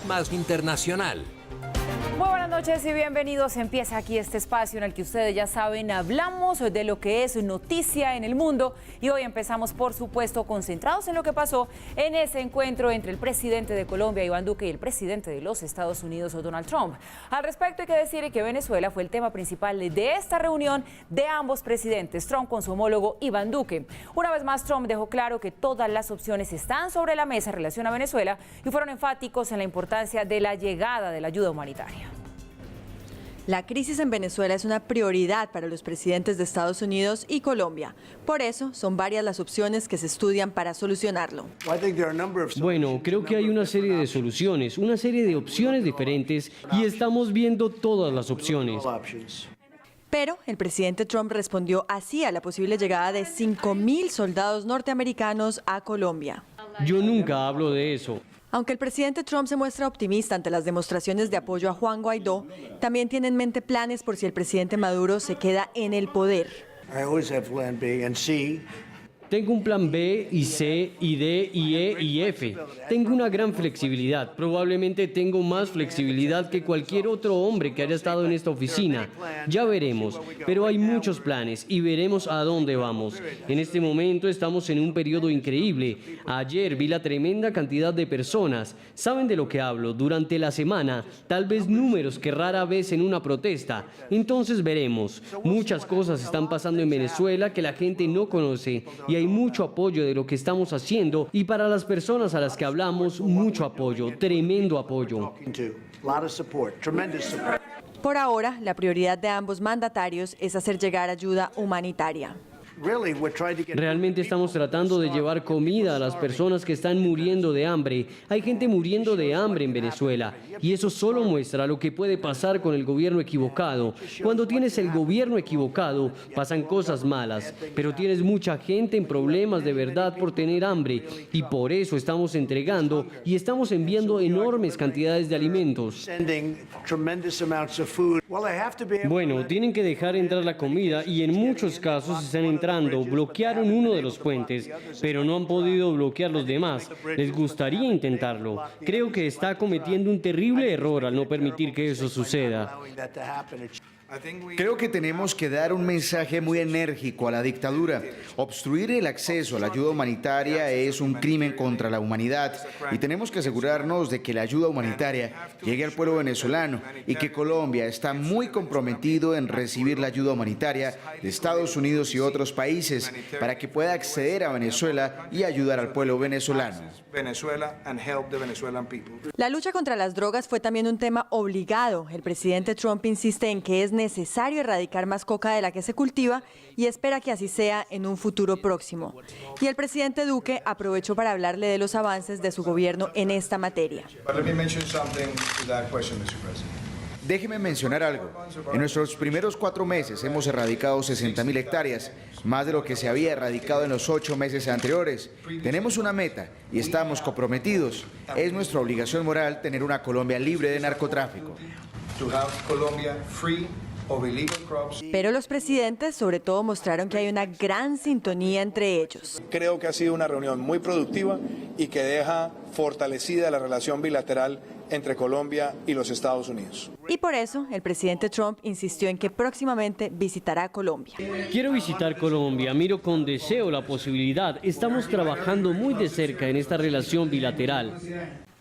más internacional. Muy buenas noches y bienvenidos. Empieza aquí este espacio en el que ustedes ya saben, hablamos de lo que es noticia en el mundo y hoy empezamos, por supuesto, concentrados en lo que pasó en ese encuentro entre el presidente de Colombia, Iván Duque, y el presidente de los Estados Unidos, Donald Trump. Al respecto hay que decir que Venezuela fue el tema principal de esta reunión de ambos presidentes, Trump con su homólogo Iván Duque. Una vez más, Trump dejó claro que todas las opciones están sobre la mesa en relación a Venezuela y fueron enfáticos en la importancia de la llegada de la ayuda humanitaria. La crisis en Venezuela es una prioridad para los presidentes de Estados Unidos y Colombia. Por eso, son varias las opciones que se estudian para solucionarlo. Bueno, creo que hay una serie de soluciones, una serie de opciones diferentes y estamos viendo todas las opciones. Pero el presidente Trump respondió así a la posible llegada de 5.000 soldados norteamericanos a Colombia. Yo nunca hablo de eso. Aunque el presidente Trump se muestra optimista ante las demostraciones de apoyo a Juan Guaidó, también tiene en mente planes por si el presidente Maduro se queda en el poder. Tengo un plan B y C y D y E y F. Tengo una gran flexibilidad. Probablemente tengo más flexibilidad que cualquier otro hombre que haya estado en esta oficina. Ya veremos, pero hay muchos planes y veremos a dónde vamos. En este momento estamos en un periodo increíble. Ayer vi la tremenda cantidad de personas. ¿Saben de lo que hablo? Durante la semana, tal vez números que rara vez en una protesta. Entonces veremos. Muchas cosas están pasando en Venezuela que la gente no conoce y hay mucho apoyo de lo que estamos haciendo y para las personas a las que hablamos, mucho apoyo, tremendo apoyo. Por ahora, la prioridad de ambos mandatarios es hacer llegar ayuda humanitaria. Realmente estamos tratando de llevar comida a las personas que están muriendo de hambre. Hay gente muriendo de hambre en Venezuela y eso solo muestra lo que puede pasar con el gobierno equivocado. Cuando tienes el gobierno equivocado, pasan cosas malas, pero tienes mucha gente en problemas de verdad por tener hambre y por eso estamos entregando y estamos enviando enormes cantidades de alimentos. Bueno, tienen que dejar entrar la comida y en muchos casos están entrando. Bloquearon uno de los puentes, pero no han podido bloquear los demás. Les gustaría intentarlo. Creo que está cometiendo un terrible error al no permitir que eso suceda. Creo que tenemos que dar un mensaje muy enérgico a la dictadura. Obstruir el acceso a la ayuda humanitaria es un crimen contra la humanidad y tenemos que asegurarnos de que la ayuda humanitaria llegue al pueblo venezolano y que Colombia está muy comprometido en recibir la ayuda humanitaria de Estados Unidos y otros países para que pueda acceder a Venezuela y ayudar al pueblo venezolano. La lucha contra las drogas fue también un tema obligado. El presidente Trump insiste en que es necesario erradicar más coca de la que se cultiva y espera que así sea en un futuro próximo. Y el presidente Duque aprovechó para hablarle de los avances de su gobierno en esta materia. Déjeme mencionar algo. En nuestros primeros 4 meses hemos erradicado 60.000 hectáreas, más de lo que se había erradicado en los 8 meses anteriores. Tenemos una meta y estamos comprometidos. Es nuestra obligación moral tener una Colombia libre de narcotráfico. Pero los presidentes sobre todo mostraron que hay una gran sintonía entre ellos. Creo que ha sido una reunión muy productiva y que deja fortalecida la relación bilateral entre Colombia y los Estados Unidos. Y por eso el presidente Trump insistió en que próximamente visitará Colombia. Quiero visitar Colombia, miro con deseo la posibilidad. Estamos trabajando muy de cerca en esta relación bilateral.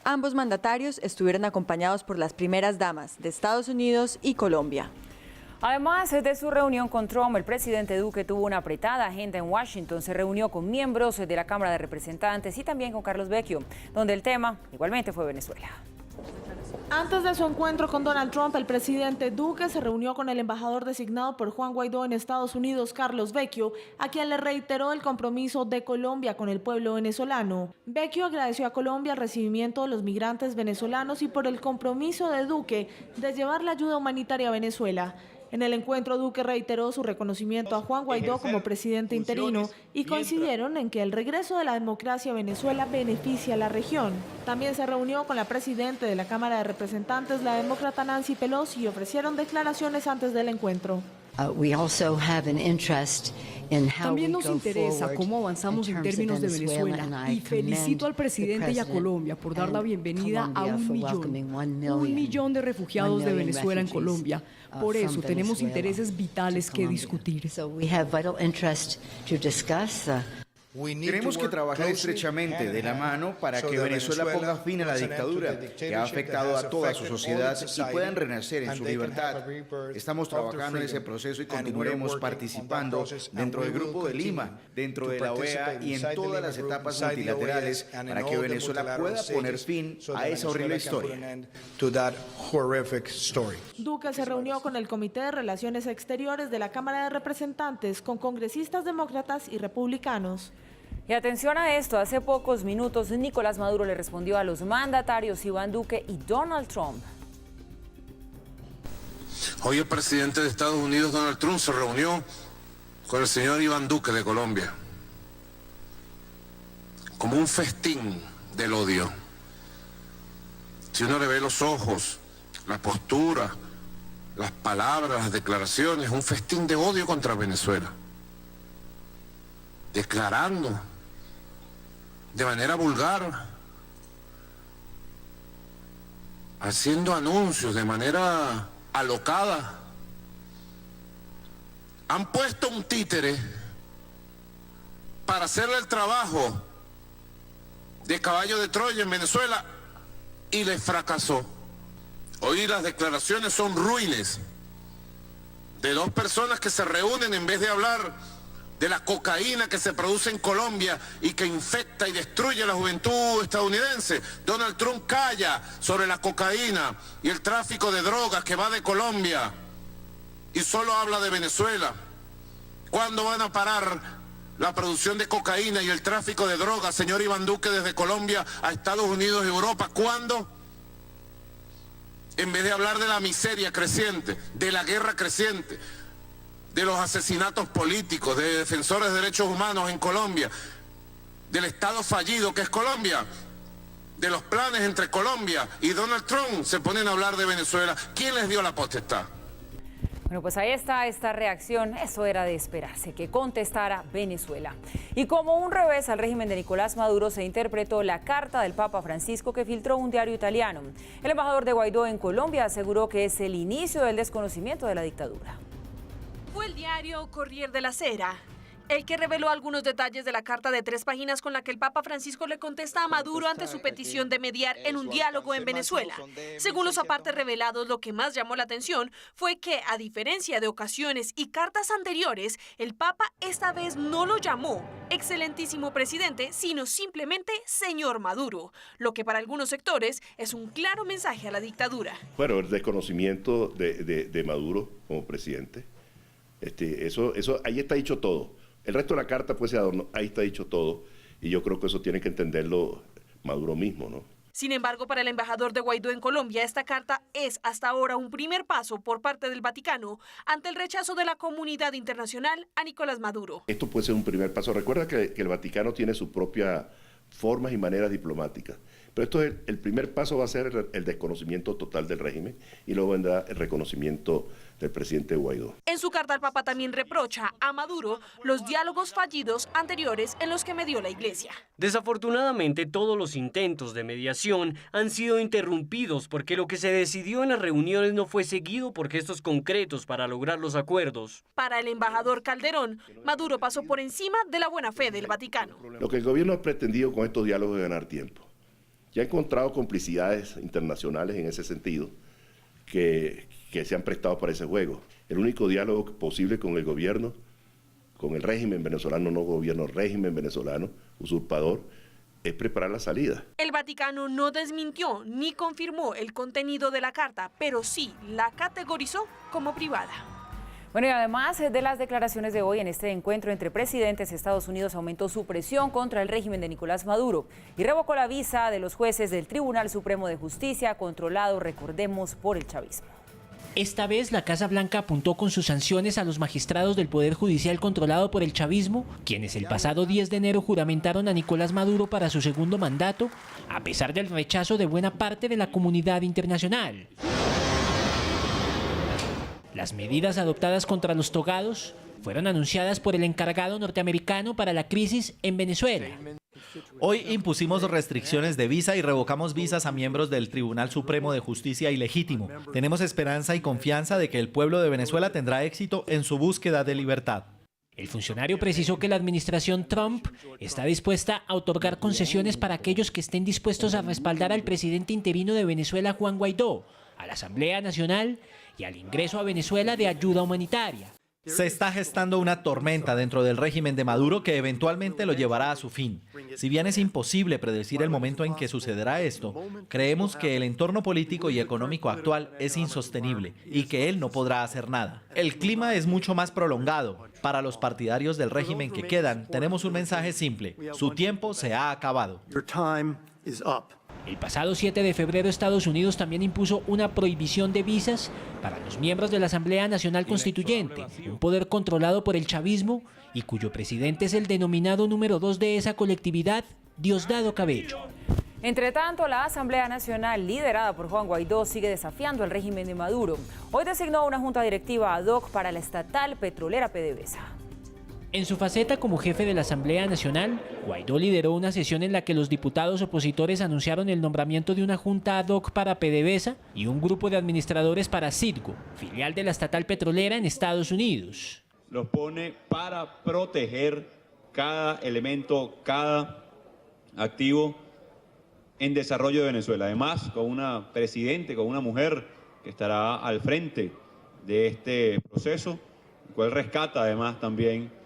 Ambos mandatarios estuvieron acompañados por las primeras damas de Estados Unidos y Colombia. Además de su reunión con Trump, el presidente Duque tuvo una apretada agenda en Washington. Se reunió con miembros de la Cámara de Representantes y también con Carlos Vecchio, donde el tema igualmente fue Venezuela. Antes de su encuentro con Donald Trump, el presidente Duque se reunió con el embajador designado por Juan Guaidó en Estados Unidos, Carlos Vecchio, a quien le reiteró el compromiso de Colombia con el pueblo venezolano. Vecchio agradeció a Colombia el recibimiento de los migrantes venezolanos y por el compromiso de Duque de llevar la ayuda humanitaria a Venezuela. En el encuentro, Duque reiteró su reconocimiento a Juan Guaidó como presidente interino y coincidieron en que el regreso de la democracia a Venezuela beneficia a la región. También se reunió con la presidenta de la Cámara de Representantes, la demócrata Nancy Pelosi, y ofrecieron declaraciones antes del encuentro. También nos interesa cómo avanzamos en términos de Venezuela y felicito al presidente y a Colombia por dar la bienvenida a 1 millón de refugiados de Venezuela en Colombia. Por eso tenemos intereses vitales que discutir. Tenemos que trabajar estrechamente de la mano para que Venezuela ponga fin a la dictadura que ha afectado a toda su sociedad y puedan renacer en su libertad. Estamos trabajando en ese proceso y continuaremos participando dentro del Grupo de Lima, dentro de la OEA y en todas las etapas multilaterales para que Venezuela pueda poner fin a esa horrible historia. Duque se reunió con el Comité de Relaciones Exteriores de la Cámara de Representantes con congresistas demócratas y republicanos. Y atención a esto, hace pocos minutos Nicolás Maduro le respondió a los mandatarios Iván Duque y Donald Trump. Hoy el presidente de Estados Unidos, Donald Trump, se reunió con el señor Iván Duque de Colombia, como un festín del odio. Si uno le ve los ojos, la postura, las palabras, las declaraciones, un festín de odio contra Venezuela, declarando de manera vulgar, haciendo anuncios de manera alocada. Han puesto un títere para hacerle el trabajo de caballo de Troya en Venezuela y les fracasó. Hoy las declaraciones son ruines de dos personas que se reúnen en vez de hablar de la cocaína que se produce en Colombia y que infecta y destruye a la juventud estadounidense. Donald Trump calla sobre la cocaína y el tráfico de drogas que va de Colombia y solo habla de Venezuela. ¿Cuándo van a parar la producción de cocaína y el tráfico de drogas, señor Iván Duque, desde Colombia a Estados Unidos y Europa? ¿Cuándo? En vez de hablar de la miseria creciente, de la guerra creciente, de los asesinatos políticos, de defensores de derechos humanos en Colombia, del Estado fallido que es Colombia, de los planes entre Colombia y Donald Trump, se ponen a hablar de Venezuela. ¿Quién les dio la potestad? Bueno, pues ahí está esta reacción. Eso era de esperarse, que contestara Venezuela. Y como un revés al régimen de Nicolás Maduro, se interpretó la carta del Papa Francisco que filtró un diario italiano. El embajador de Guaidó en Colombia aseguró que es el inicio del desconocimiento de la dictadura. Fue el diario Corriere della Sera el que reveló algunos detalles de la carta de 3 páginas con la que el Papa Francisco le contesta a Maduro ante su petición de mediar en un diálogo en Venezuela. Según los apartes revelados, lo que más llamó la atención fue que, a diferencia de ocasiones y cartas anteriores, el Papa esta vez no lo llamó excelentísimo presidente, sino simplemente señor Maduro, lo que para algunos sectores es un claro mensaje a la dictadura. Bueno, el desconocimiento de Maduro como presidente, eso ahí está dicho todo. El resto de la carta pues se adornó, ahí está dicho todo, y yo creo que eso tiene que entenderlo Maduro mismo, ¿no? Sin embargo, para el embajador de Guaidó en Colombia, esta carta es hasta ahora un primer paso por parte del Vaticano ante el rechazo de la comunidad internacional a Nicolás Maduro. Esto puede ser un primer paso. Recuerda que el Vaticano tiene sus propias formas y maneras diplomáticas, pero esto es el primer paso, va a ser el desconocimiento total del régimen y luego vendrá el reconocimiento del presidente Guaidó. En su carta el Papa también reprocha a Maduro los diálogos fallidos anteriores en los que medió la Iglesia. Desafortunadamente, todos los intentos de mediación han sido interrumpidos porque lo que se decidió en las reuniones no fue seguido por gestos concretos para lograr los acuerdos. Para el embajador Calderón, Maduro pasó por encima de la buena fe del Vaticano. Lo que el gobierno ha pretendido con estos diálogos es ganar tiempo. Ya ha encontrado complicidades internacionales en ese sentido que se han prestado para ese juego. El único diálogo posible con el gobierno, con el régimen venezolano, no gobierno, régimen venezolano, usurpador, es preparar la salida. El Vaticano no desmintió ni confirmó el contenido de la carta, pero sí la categorizó como privada. Bueno, y además de las declaraciones de hoy en este encuentro entre presidentes, Estados Unidos aumentó su presión contra el régimen de Nicolás Maduro y revocó la visa de los jueces del Tribunal Supremo de Justicia, controlado, recordemos, por el chavismo. Esta vez la Casa Blanca apuntó con sus sanciones a los magistrados del Poder Judicial controlado por el chavismo, quienes el pasado 10 de enero juramentaron a Nicolás Maduro para su segundo mandato, a pesar del rechazo de buena parte de la comunidad internacional. Las medidas adoptadas contra los togados fueron anunciadas por el encargado norteamericano para la crisis en Venezuela. Hoy impusimos restricciones de visa y revocamos visas a miembros del Tribunal Supremo de Justicia ilegítimo. Tenemos esperanza y confianza de que el pueblo de Venezuela tendrá éxito en su búsqueda de libertad. El funcionario precisó que la administración Trump está dispuesta a otorgar concesiones para aquellos que estén dispuestos a respaldar al presidente interino de Venezuela, Juan Guaidó, a la Asamblea Nacional y al ingreso a Venezuela de ayuda humanitaria. Se está gestando una tormenta dentro del régimen de Maduro que eventualmente lo llevará a su fin. Si bien es imposible predecir el momento en que sucederá esto, creemos que el entorno político y económico actual es insostenible y que él no podrá hacer nada. El clima es mucho más prolongado. Para los partidarios del régimen que quedan, tenemos un mensaje simple: su tiempo se ha acabado. El pasado 7 de febrero Estados Unidos también impuso una prohibición de visas para los miembros de la Asamblea Nacional Constituyente, un poder controlado por el chavismo y cuyo presidente es el denominado número 2 de esa colectividad, Diosdado Cabello. Entre tanto, la Asamblea Nacional, liderada por Juan Guaidó, sigue desafiando al régimen de Maduro. Hoy designó una junta directiva ad hoc para la estatal petrolera PDVSA. En su faceta como jefe de la Asamblea Nacional, Guaidó lideró una sesión en la que los diputados opositores anunciaron el nombramiento de una junta ad hoc para PDVSA y un grupo de administradores para Citgo, filial de la estatal petrolera en Estados Unidos. Los pone para proteger cada elemento, cada activo en desarrollo de Venezuela. Además, con una presidente, con una mujer que estará al frente de este proceso, el cual rescata además también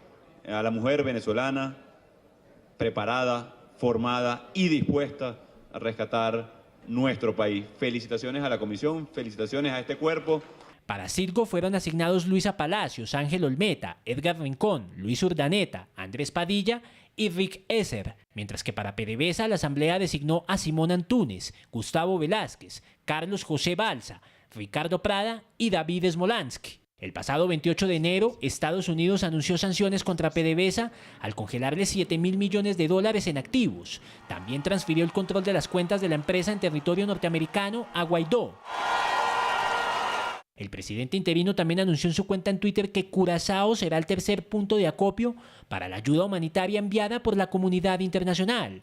a la mujer venezolana preparada, formada y dispuesta a rescatar nuestro país. Felicitaciones a la comisión, felicitaciones a este cuerpo. Para Citgo fueron asignados Luisa Palacios, Ángel Olmeta, Edgar Rincón, Luis Urdaneta, Andrés Padilla y Rick Esser, mientras que para PDVSA la Asamblea designó a Simón Antúnez, Gustavo Velázquez, Carlos José Balsa, Ricardo Prada y David Smolansky. El pasado 28 de enero, Estados Unidos anunció sanciones contra PDVSA al congelarle $7.000 millones en activos. También transfirió el control de las cuentas de la empresa en territorio norteamericano a Guaidó. El presidente interino también anunció en su cuenta en Twitter que Curazao será el tercer punto de acopio para la ayuda humanitaria enviada por la comunidad internacional.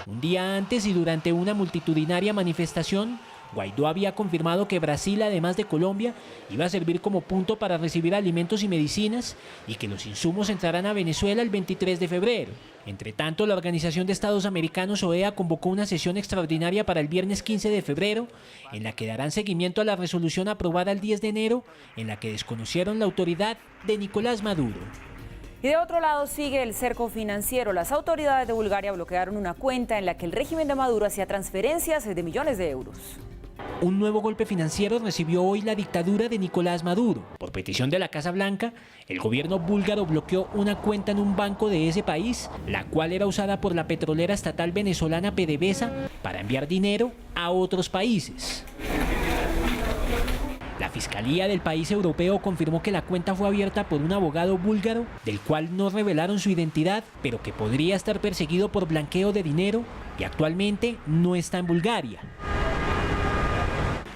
Un día antes y durante una multitudinaria manifestación, Guaidó había confirmado que Brasil, además de Colombia, iba a servir como punto para recibir alimentos y medicinas y que los insumos entrarán a Venezuela el 23 de febrero. Entre tanto, la Organización de Estados Americanos, OEA, convocó una sesión extraordinaria para el viernes 15 de febrero, en la que darán seguimiento a la resolución aprobada el 10 de enero, en la que desconocieron la autoridad de Nicolás Maduro. Y de otro lado sigue el cerco financiero. Las autoridades de Bulgaria bloquearon una cuenta en la que el régimen de Maduro hacía transferencias de millones de euros. Un nuevo golpe financiero recibió hoy la dictadura de Nicolás Maduro. Por petición de la Casa Blanca, el gobierno búlgaro bloqueó una cuenta en un banco de ese país, la cual era usada por la petrolera estatal venezolana PDVSA para enviar dinero a otros países. La Fiscalía del país europeo confirmó que la cuenta fue abierta por un abogado búlgaro, del cual no revelaron su identidad, pero que podría estar perseguido por blanqueo de dinero y actualmente no está en Bulgaria.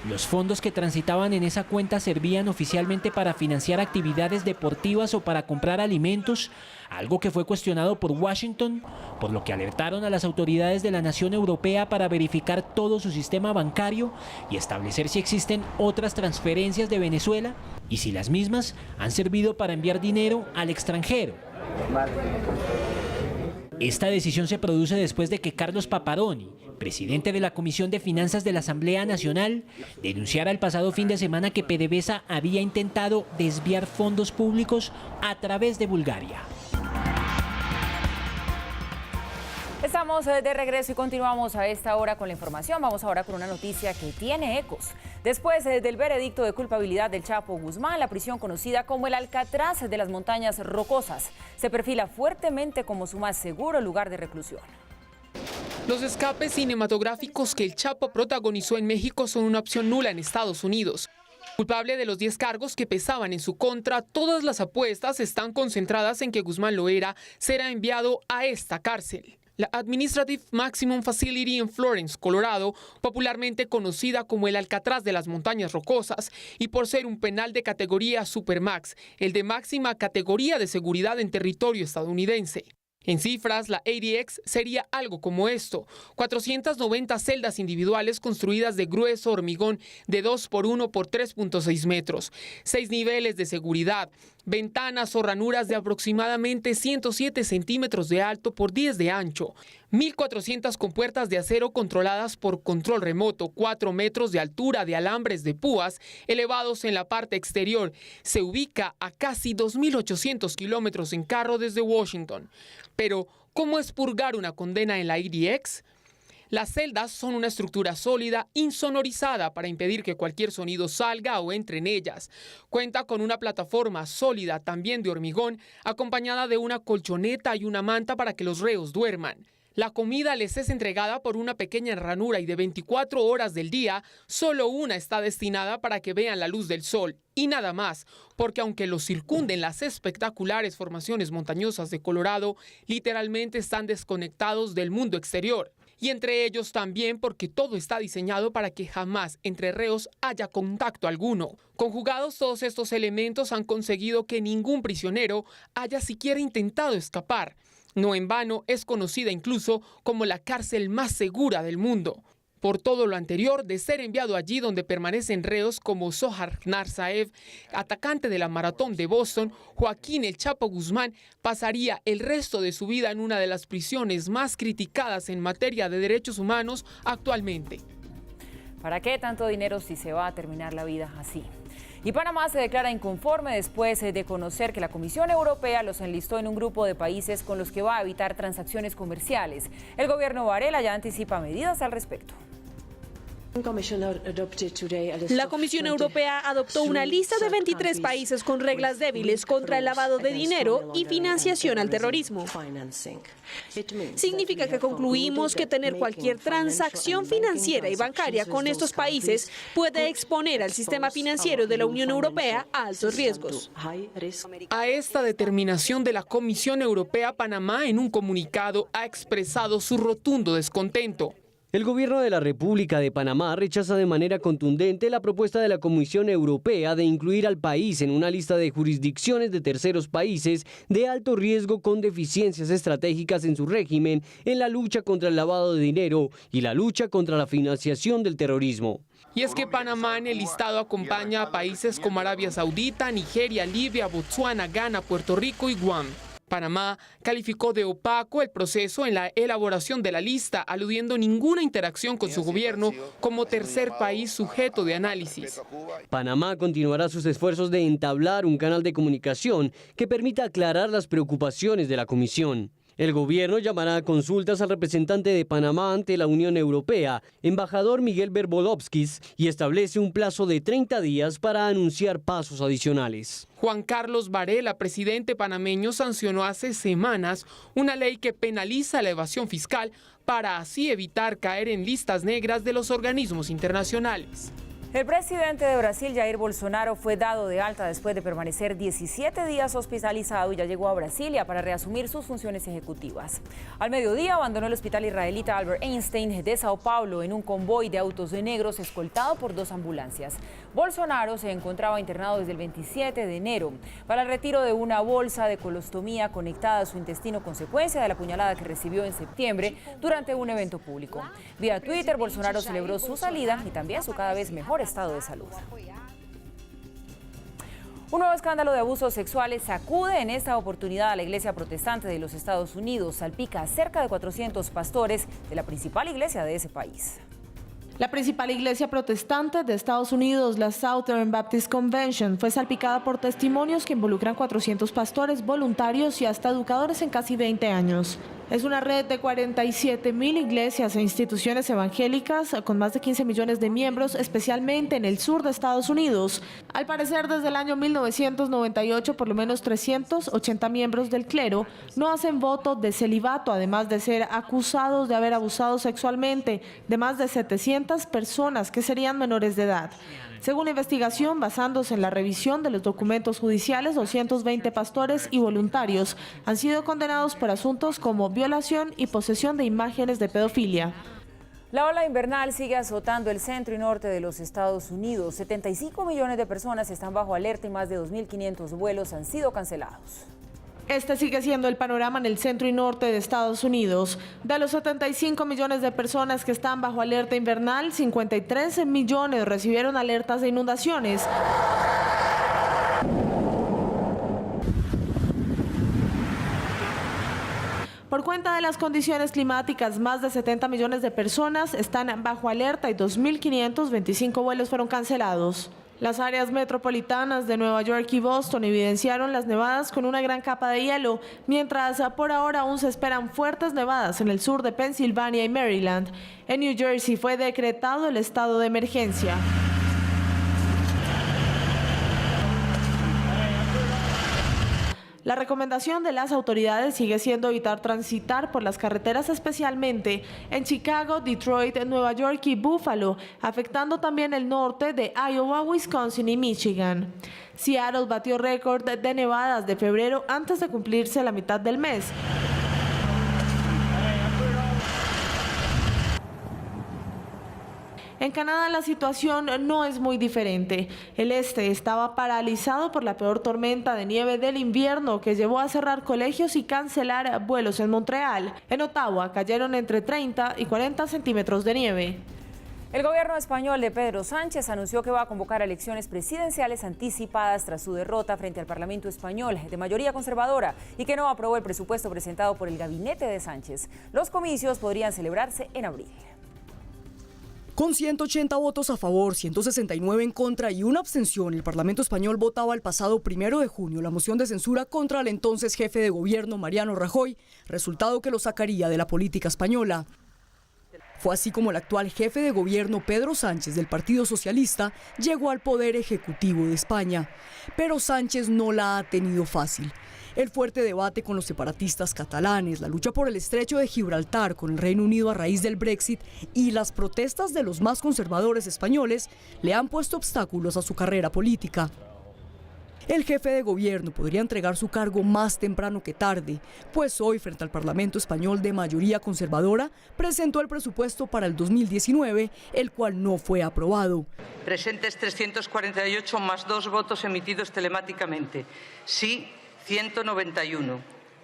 Los fondos que transitaban en esa cuenta servían oficialmente para financiar actividades deportivas o para comprar alimentos, algo que fue cuestionado por Washington, por lo que alertaron a las autoridades de la nación europea para verificar todo su sistema bancario y establecer si existen otras transferencias de Venezuela y si las mismas han servido para enviar dinero al extranjero. Esta decisión se produce después de que Carlos Paparoni, presidente de la Comisión de Finanzas de la Asamblea Nacional, denunciara el pasado fin de semana que PDVSA había intentado desviar fondos públicos a través de Bulgaria. Estamos de regreso y continuamos a esta hora con la información. Vamos ahora con una noticia que tiene ecos. Después del veredicto de culpabilidad del Chapo Guzmán, la prisión conocida como el Alcatraz de las Montañas Rocosas se perfila fuertemente como su más seguro lugar de reclusión. Los escapes cinematográficos que el Chapo protagonizó en México son una opción nula en Estados Unidos. Culpable de los 10 cargos que pesaban en su contra, todas las apuestas están concentradas en que Guzmán Loera será enviado a esta cárcel. la Administrative Maximum Facility en Florence, Colorado, popularmente conocida como el Alcatraz de las Montañas Rocosas, y por ser un penal de categoría Supermax, el de máxima categoría de seguridad en territorio estadounidense. En cifras, la ADX sería algo como esto: 490 celdas individuales construidas de grueso hormigón de 2 por 1 por 3.6 metros, 6 niveles de seguridad, ventanas o ranuras de aproximadamente 107 centímetros de alto por 10 de ancho, 1.400 compuertas de acero controladas por control remoto, 4 metros de altura de alambres de púas elevados en la parte exterior. Se ubica a casi 2.800 kilómetros en carro desde Washington. Pero, ¿cómo expurgar una condena en la ADX? Las celdas son una estructura sólida, insonorizada para impedir que cualquier sonido salga o entre en ellas. Cuenta con una plataforma sólida, también de hormigón, acompañada de una colchoneta y una manta para que los reos duerman. La comida les es entregada por una pequeña ranura y de 24 horas del día, solo una está destinada para que vean la luz del sol. Y nada más, porque aunque los circunden las espectaculares formaciones montañosas de Colorado, literalmente están desconectados del mundo exterior. Y entre ellos también porque todo está diseñado para que jamás entre reos haya contacto alguno. Conjugados todos estos elementos han conseguido que ningún prisionero haya siquiera intentado escapar. No en vano es conocida incluso como la cárcel más segura del mundo. Por todo lo anterior, de ser enviado allí donde permanecen reos como Zohar Narzaev, atacante de la maratón de Boston, Joaquín El Chapo Guzmán pasaría el resto de su vida en una de las prisiones más criticadas en materia de derechos humanos actualmente. ¿Para qué tanto dinero si se va a terminar la vida así? Y Panamá se declara inconforme después de conocer que la Comisión Europea los enlistó en un grupo de países con los que va a evitar transacciones comerciales. El gobierno Varela ya anticipa medidas al respecto. La Comisión Europea adoptó una lista de 23 países con reglas débiles contra el lavado de dinero y financiación al terrorismo. Significa que concluimos que tener cualquier transacción financiera y bancaria con estos países puede exponer al sistema financiero de la Unión Europea a altos riesgos. A esta determinación de la Comisión Europea, Panamá en un comunicado ha expresado su rotundo descontento. El gobierno de la República de Panamá rechaza de manera contundente la propuesta de la Comisión Europea de incluir al país en una lista de jurisdicciones de terceros países de alto riesgo con deficiencias estratégicas en su régimen en la lucha contra el lavado de dinero y la lucha contra la financiación del terrorismo. Y es que Panamá en el listado acompaña a países como Arabia Saudita, Nigeria, Libia, Botsuana, Ghana, Puerto Rico y Guam. Panamá calificó de opaco el proceso en la elaboración de la lista, aludiendo ninguna interacción con su gobierno como tercer país sujeto de análisis. Panamá continuará sus esfuerzos de entablar un canal de comunicación que permita aclarar las preocupaciones de la Comisión. El gobierno llamará a consultas al representante de Panamá ante la Unión Europea, embajador Miguel Verbolovskis, y establece un plazo de 30 días para anunciar pasos adicionales. Juan Carlos Varela, presidente panameño, sancionó hace semanas una ley que penaliza la evasión fiscal para así evitar caer en listas negras de los organismos internacionales. El presidente de Brasil, Jair Bolsonaro, fue dado de alta después de permanecer 17 días hospitalizado y ya llegó a Brasilia para reasumir sus funciones ejecutivas. Al mediodía abandonó el hospital israelita Albert Einstein de Sao Paulo en un convoy de autos de negros escoltado por 2 ambulancias. Bolsonaro se encontraba internado desde el 27 de enero para el retiro de una bolsa de colostomía conectada a su intestino, consecuencia de la puñalada que recibió en septiembre durante un evento público. Vía Twitter, Bolsonaro celebró su salida y también su cada vez mejor estado de salud. Un nuevo escándalo de abusos sexuales sacude en esta oportunidad a la iglesia protestante de los Estados Unidos. Salpica a cerca de 400 pastores de la principal iglesia de ese país. La principal iglesia protestante de Estados Unidos, la Southern Baptist Convention, fue salpicada por testimonios que involucran 400 pastores, voluntarios y hasta educadores en casi 20 años. Es una red de 47.000 iglesias e instituciones evangélicas con más de 15 millones de miembros, especialmente en el sur de Estados Unidos. Al parecer, desde el año 1998, por lo menos 380 miembros del clero no hacen voto de celibato, además de ser acusados de haber abusado sexualmente de más de 700 personas que serían menores de edad. Según la investigación, basándose en la revisión de los documentos judiciales, 220 pastores y voluntarios han sido condenados por asuntos como violación y posesión de imágenes de pedofilia. La ola invernal sigue azotando el centro y norte de los Estados Unidos. 75 millones de personas están bajo alerta y más de 2.500 vuelos han sido cancelados. Este sigue siendo el panorama en el centro y norte de Estados Unidos. De los 75 millones de personas que están bajo alerta invernal, 53 millones recibieron alertas de inundaciones. Por cuenta de las condiciones climáticas, más de 70 millones de personas están bajo alerta y 2.525 vuelos fueron cancelados. Las áreas metropolitanas de Nueva York y Boston evidenciaron las nevadas con una gran capa de hielo, mientras por ahora aún se esperan fuertes nevadas en el sur de Pensilvania y Maryland. En New Jersey fue decretado el estado de emergencia. La recomendación de las autoridades sigue siendo evitar transitar por las carreteras, especialmente en Chicago, Detroit, Nueva York y Buffalo, afectando también el norte de Iowa, Wisconsin y Michigan. Seattle batió récord de nevadas de febrero antes de cumplirse la mitad del mes. En Canadá la situación no es muy diferente. El este estaba paralizado por la peor tormenta de nieve del invierno que llevó a cerrar colegios y cancelar vuelos en Montreal. En Ottawa cayeron entre 30 y 40 centímetros de nieve. El gobierno español de Pedro Sánchez anunció que va a convocar elecciones presidenciales anticipadas tras su derrota frente al Parlamento español de mayoría conservadora y que no aprobó el presupuesto presentado por el gabinete de Sánchez. Los comicios podrían celebrarse en abril. Con 180 votos a favor, 169 en contra y una abstención, el Parlamento español votaba el pasado 1 de junio la moción de censura contra el entonces jefe de gobierno Mariano Rajoy, resultado que lo sacaría de la política española. Fue así como el actual jefe de gobierno Pedro Sánchez del Partido Socialista llegó al poder ejecutivo de España. Pero Sánchez no la ha tenido fácil. El fuerte debate con los separatistas catalanes, la lucha por el estrecho de Gibraltar con el Reino Unido a raíz del Brexit y las protestas de los más conservadores españoles le han puesto obstáculos a su carrera política. El jefe de gobierno podría entregar su cargo más temprano que tarde, pues hoy, frente al Parlamento español de mayoría conservadora, presentó el presupuesto para el 2019, el cual no fue aprobado. Presentes 348 más 2 votos emitidos telemáticamente. Sí, 191.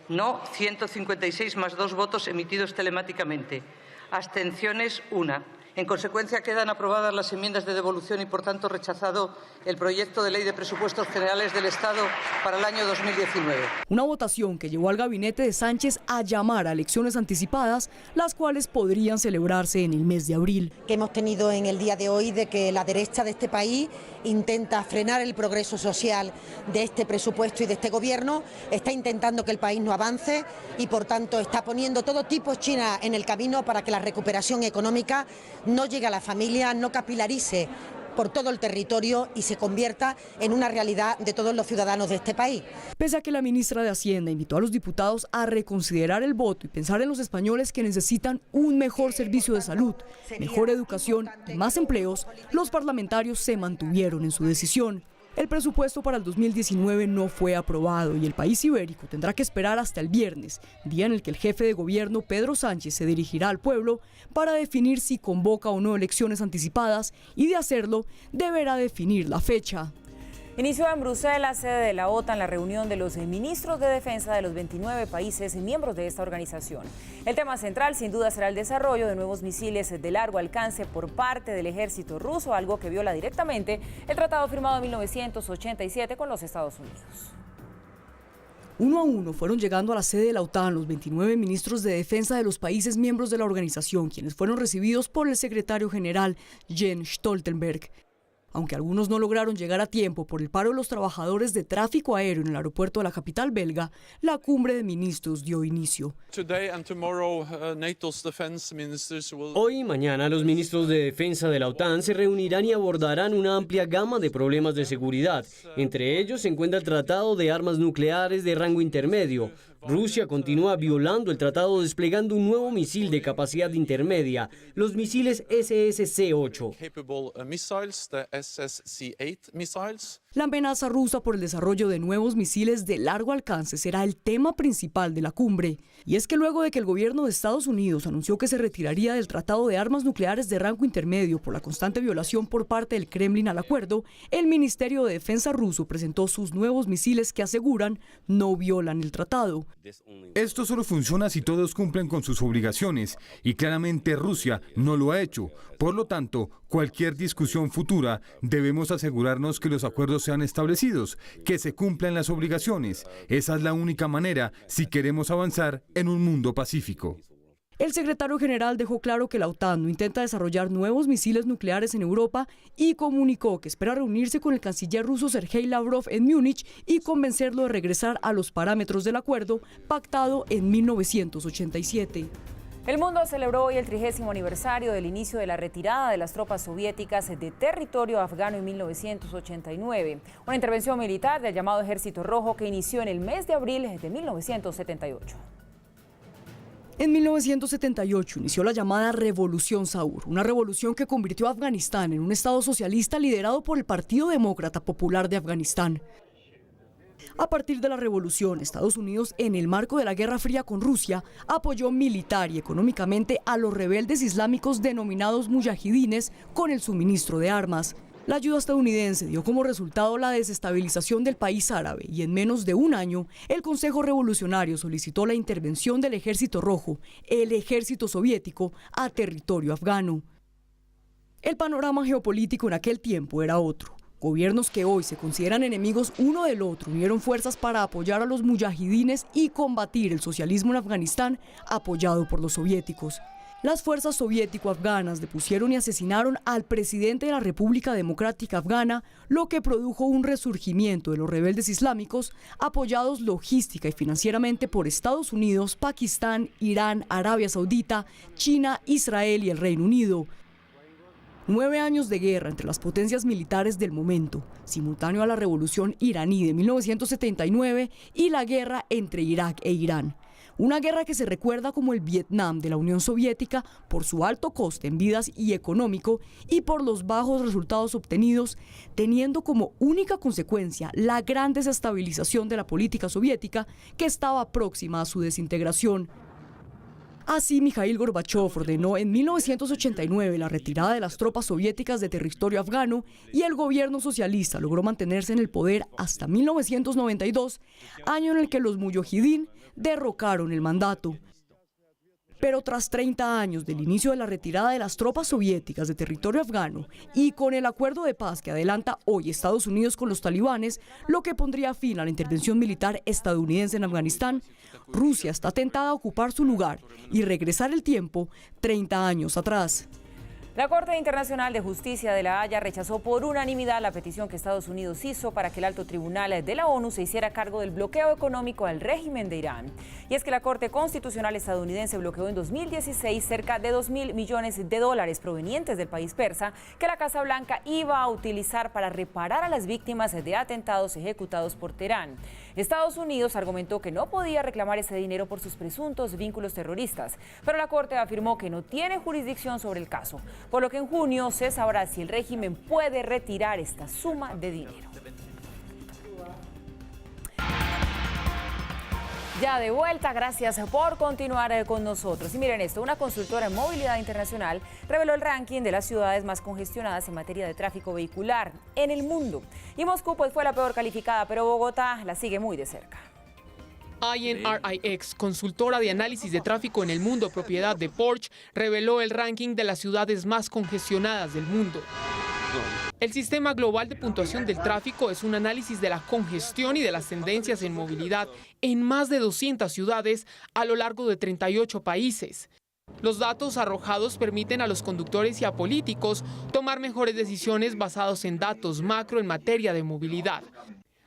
No, 156 más 2 votos emitidos telemáticamente. Abstenciones, 1. En consecuencia, quedan aprobadas las enmiendas de devolución y, por tanto, rechazado el proyecto de ley de presupuestos generales del Estado para el año 2019. Una votación que llevó al gabinete de Sánchez a llamar a elecciones anticipadas, las cuales podrían celebrarse en el mes de abril. Que hemos tenido en el día de hoy de que la derecha de este país intenta frenar el progreso social de este presupuesto y de este gobierno, está intentando que el país no avance y, por tanto, está poniendo todo tipo de China en el camino para que la recuperación económica no llegue a la familia, no capilarice por todo el territorio y se convierta en una realidad de todos los ciudadanos de este país. Pese a que la ministra de Hacienda invitó a los diputados a reconsiderar el voto y pensar en los españoles que necesitan un mejor servicio de salud, mejor educación y más empleos, los parlamentarios se mantuvieron en su decisión. El presupuesto para el 2019 no fue aprobado y el país ibérico tendrá que esperar hasta el viernes, día en el que el jefe de gobierno Pedro Sánchez se dirigirá al pueblo para definir si convoca o no elecciones anticipadas y, de hacerlo, deberá definir la fecha. Inició en Bruselas, sede de la OTAN, la reunión de los ministros de defensa de los 29 países miembros de esta organización. El tema central, sin duda, será el desarrollo de nuevos misiles de largo alcance por parte del ejército ruso, algo que viola directamente el tratado firmado en 1987 con los Estados Unidos. Uno a uno fueron llegando a la sede de la OTAN los 29 ministros de defensa de los países miembros de la organización, quienes fueron recibidos por el secretario general Jens Stoltenberg. Aunque algunos no lograron llegar a tiempo por el paro de los trabajadores de tráfico aéreo en el aeropuerto de la capital belga, la cumbre de ministros dio inicio. Hoy y mañana los ministros de defensa de la OTAN se reunirán y abordarán una amplia gama de problemas de seguridad. Entre ellos se encuentra el Tratado de Armas Nucleares de rango intermedio, Rusia continúa violando el tratado desplegando un nuevo misil de capacidad intermedia, los misiles SSC-8. La amenaza rusa por el desarrollo de nuevos misiles de largo alcance será el tema principal de la cumbre. Y es que luego de que el gobierno de Estados Unidos anunció que se retiraría del tratado de armas nucleares de rango intermedio por la constante violación por parte del Kremlin al acuerdo, el Ministerio de Defensa ruso presentó sus nuevos misiles que aseguran no violan el tratado. Esto solo funciona si todos cumplen con sus obligaciones y claramente Rusia no lo ha hecho. Por lo tanto, cualquier discusión futura debemos asegurarnos que los acuerdos sean establecidos, que se cumplan las obligaciones. Esa es la única manera si queremos avanzar en un mundo pacífico. El secretario general dejó claro que la OTAN no intenta desarrollar nuevos misiles nucleares en Europa y comunicó que espera reunirse con el canciller ruso Sergei Lavrov en Múnich y convencerlo de regresar a los parámetros del acuerdo pactado en 1987. El mundo celebró hoy el 30º aniversario del inicio de la retirada de las tropas soviéticas de territorio afgano en 1989, una intervención militar del llamado Ejército Rojo que inició en el mes de abril de 1978. En 1978 inició la llamada Revolución Saur, una revolución que convirtió a Afganistán en un estado socialista liderado por el Partido Demócrata Popular de Afganistán. A partir de la revolución, Estados Unidos, en el marco de la Guerra Fría con Rusia, apoyó militar y económicamente a los rebeldes islámicos denominados muyahidines con el suministro de armas. La ayuda estadounidense dio como resultado la desestabilización del país árabe y en menos de un año, el Consejo Revolucionario solicitó la intervención del Ejército Rojo, el ejército soviético, a territorio afgano. El panorama geopolítico en aquel tiempo era otro. Gobiernos que hoy se consideran enemigos uno del otro unieron fuerzas para apoyar a los muyahidines y combatir el socialismo en Afganistán, apoyado por los soviéticos. Las fuerzas soviético-afganas depusieron y asesinaron al presidente de la República Democrática Afgana, lo que produjo un resurgimiento de los rebeldes islámicos, apoyados logística y financieramente por Estados Unidos, Pakistán, Irán, Arabia Saudita, China, Israel y el Reino Unido. 9 años de guerra entre las potencias militares del momento, simultáneo a la revolución iraní de 1979 y la guerra entre Irak e Irán. Una guerra que se recuerda como el Vietnam de la Unión Soviética por su alto coste en vidas y económico y por los bajos resultados obtenidos, teniendo como única consecuencia la gran desestabilización de la política soviética que estaba próxima a su desintegración. Así, Mikhail Gorbachev ordenó en 1989 la retirada de las tropas soviéticas de territorio afgano y el gobierno socialista logró mantenerse en el poder hasta 1992, año en el que los muyahidín derrocaron el mandato. Pero tras 30 años del inicio de la retirada de las tropas soviéticas de territorio afgano y con el acuerdo de paz que adelanta hoy Estados Unidos con los talibanes, lo que pondría fin a la intervención militar estadounidense en Afganistán, Rusia está tentada a ocupar su lugar y regresar el tiempo 30 años atrás. La Corte Internacional de Justicia de La Haya rechazó por unanimidad la petición que Estados Unidos hizo para que el alto tribunal de la ONU se hiciera cargo del bloqueo económico al régimen de Irán. Y es que la Corte Constitucional estadounidense bloqueó en 2016 cerca de $2.000 millones provenientes del país persa que la Casa Blanca iba a utilizar para reparar a las víctimas de atentados ejecutados por Teherán. Estados Unidos argumentó que no podía reclamar ese dinero por sus presuntos vínculos terroristas, pero la Corte afirmó que no tiene jurisdicción sobre el caso, por lo que en junio se sabrá si el régimen puede retirar esta suma de dinero. Ya de vuelta, gracias por continuar con nosotros. Y miren esto, una consultora en movilidad internacional reveló el ranking de las ciudades más congestionadas en materia de tráfico vehicular en el mundo. Y Moscú pues fue la peor calificada, pero Bogotá la sigue muy de cerca. INRIX, consultora de análisis de tráfico en el mundo, propiedad de Porsche, reveló el ranking de las ciudades más congestionadas del mundo. El Sistema Global de Puntuación del Tráfico es un análisis de la congestión y de las tendencias en movilidad en más de 200 ciudades a lo largo de 38 países. Los datos arrojados permiten a los conductores y a políticos tomar mejores decisiones basados en datos macro en materia de movilidad.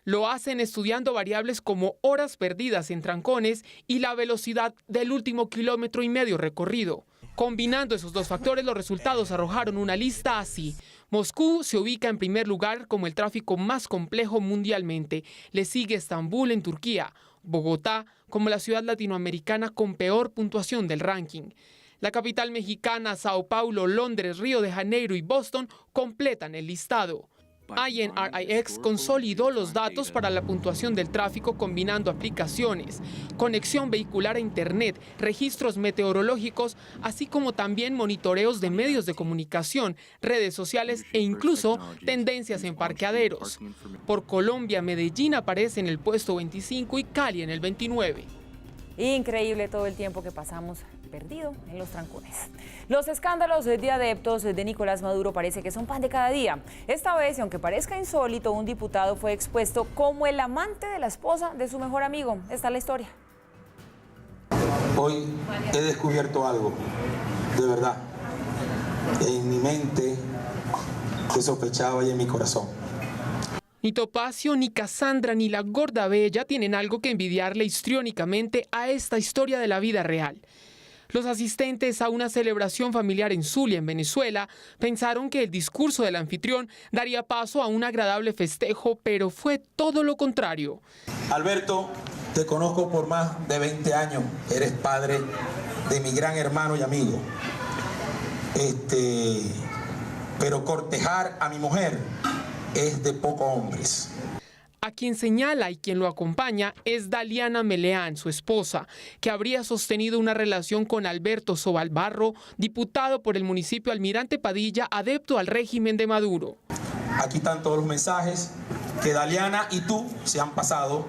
Lo hacen estudiando variables como horas perdidas en trancones y la velocidad del último 1,5 kilómetros recorrido. Combinando esos dos factores, los resultados arrojaron una lista así. Moscú se ubica en primer lugar como el tráfico más complejo mundialmente. Le sigue Estambul en Turquía. Bogotá como la ciudad latinoamericana con peor puntuación del ranking. La capital mexicana, Sao Paulo, Londres, Río de Janeiro y Boston completan el listado. INRIX consolidó los datos para la puntuación del tráfico combinando aplicaciones, conexión vehicular a Internet, registros meteorológicos, así como también monitoreos de medios de comunicación, redes sociales e incluso tendencias en parqueaderos. Por Colombia, Medellín aparece en el puesto 25 y Cali en el 29. Increíble todo el tiempo que pasamos perdido en los trancones. Los escándalos de adeptos de Nicolás Maduro parece que son pan de cada día. Esta vez, y aunque parezca insólito, un diputado fue expuesto como el amante de la esposa de su mejor amigo. Esta es la historia. Hoy he descubierto algo, de verdad, en mi mente, que sospechaba y en mi corazón. Ni Topacio, ni Cassandra, ni la gorda bella tienen algo que envidiarle histriónicamente a esta historia de la vida real. Los asistentes a una celebración familiar en Zulia, en Venezuela, pensaron que el discurso del anfitrión daría paso a un agradable festejo, pero fue todo lo contrario. Alberto, te conozco por más de 20 años. Eres padre de mi gran hermano y amigo. Pero cortejar a mi mujer es de pocos hombres. A quien señala y quien lo acompaña es Daliana Meleán, su esposa, que habría sostenido una relación con Alberto Sobalbarro, diputado por el municipio Almirante Padilla, adepto al régimen de Maduro. Aquí están todos los mensajes que Daliana y tú se han pasado.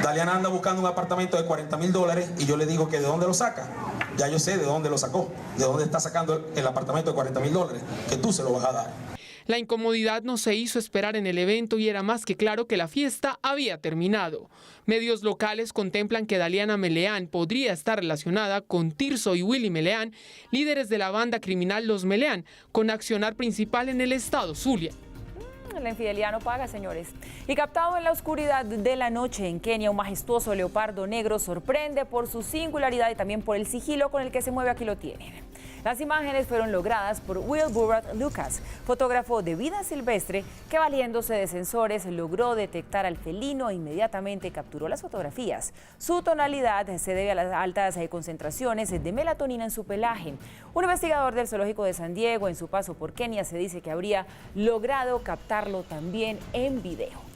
Daliana anda buscando un apartamento de $40.000 y yo le digo que de dónde lo saca. Ya yo sé de dónde lo sacó, de dónde está sacando el apartamento de $40.000, que tú se lo vas a dar. La incomodidad no se hizo esperar en el evento y era más que claro que la fiesta había terminado. Medios locales contemplan que Daliana Meleán podría estar relacionada con Tirso y Willy Meleán, líderes de la banda criminal Los Meleán, con accionar principal en el estado Zulia. La infidelidad no paga, señores. Y captado en la oscuridad de la noche en Kenia, un majestuoso leopardo negro sorprende por su singularidad y también por el sigilo con el que se mueve. Aquí lo tienen. Las imágenes fueron logradas por Will Burrard Lucas, fotógrafo de vida silvestre, que valiéndose de sensores logró detectar al felino e inmediatamente capturó las fotografías. Su tonalidad se debe a las altas concentraciones de melatonina en su pelaje. Un investigador del Zoológico de San Diego, en su paso por Kenia, se dice que habría logrado captarlo también en video.